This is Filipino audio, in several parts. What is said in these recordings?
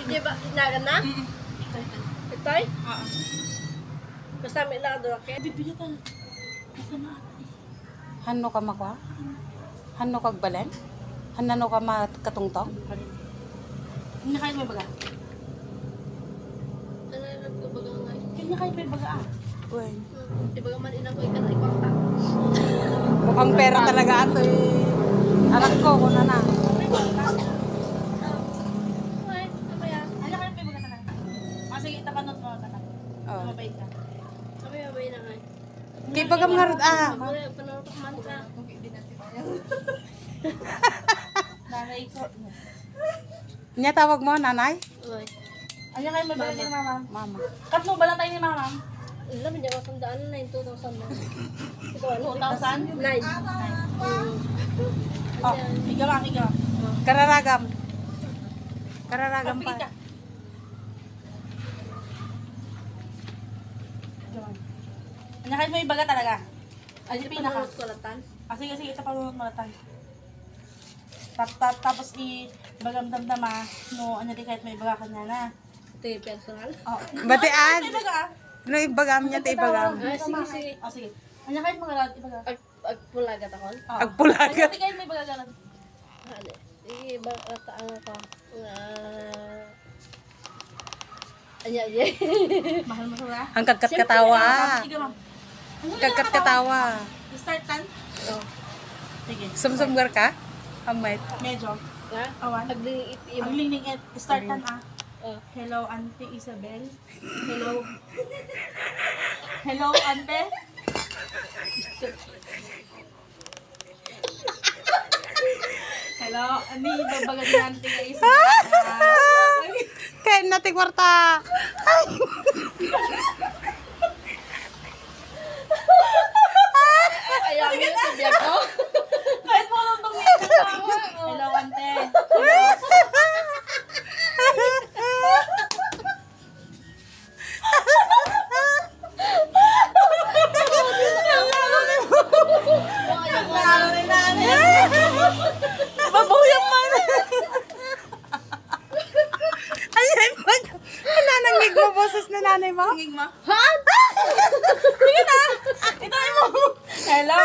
Di ba, inagan na? Ito'y? Oo. Kasama ilang doon ako. Bibigyan ka. Kasama. Hano ka makwa? Hano kag balen? Hanano ka makatungtong? Hindi na kayo may baga. Ano yung nagkabaga nga? Hindi na kayo may baga ah. Uy. Di ba man inang ko ikan na ikwakta? Mukhang pera talaga ato eh. Anak ko, kuna na. Ay, ano yan? Ano kayo may baga talaga? Ah, sige, tapanot mo talaga. Oh. Mabait ka. Kami mabay na nga. Kay bagam nga Muna, panarotok man ka. Nanay ko. Nya tawag mo, nanay? Uy. Ano kayo may baga ni mama? Mama. Kat mo ba lang tayo ni mama? Alam mo, ako sandaan na 2,000 na. Ito, ano? 2,000? 9. Oh, higamang. Kararagam. Kararagam pa. Pagpili ka. Higamang. Ano kayo may baga talaga? Ay, Pinaka. pinaka. Kulatan. Ah, sige, ito pa malatan. Tapos bagam damdama, no, ano di kahit may baga kanya na. Ito yung personal. Oh. Batian. May baga ah. No, ibagam niya, te ibagam. Ay, sige. Oh, sige. Ano kahit mga rad, ibaga. Agpulagat ako. Oh. Agpulaga. Ano kahit may baga galan. Ano? Sige, rataang ako. Anya. Mahal mo sa Ang kagkat katawa. Sige, ma'am. Kagkat katawa. Start tan? Oh. Sige. Sumsumgar ka? Amay. Medyo. Ha? Awan. Aglingit Ang lingling et. Start tan ah. Oh. Hello, Auntie Isabel. Hello. Hello, Ante. Hello, ani babaga ni Auntie Isabel. Kain natin kwarta. Kaya mo yung tibiyag ko. Kahit mo nung tumingin ka. Hello, Ante. Lalo ni nanay. Babuyang man. Ayan, nanangig mo boses na nanay mo? Tingin mo. Ha? Sige na. Itay mo. Hello.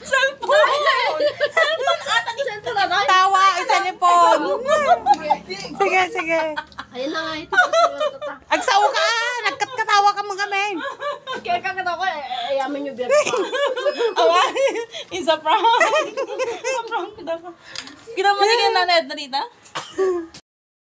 Cellphone. Cellphone ata ni Sento na na. Tawa, itelepon. Sige, sige. Ayun na nga, ito ko sa Agsaw ka! Nagkatkatawa ka mga men. Kaya kakataw ko, ayamin yung biyag ko. Awa. It's a prank. A prank daw. Kita mo sige na net na dito?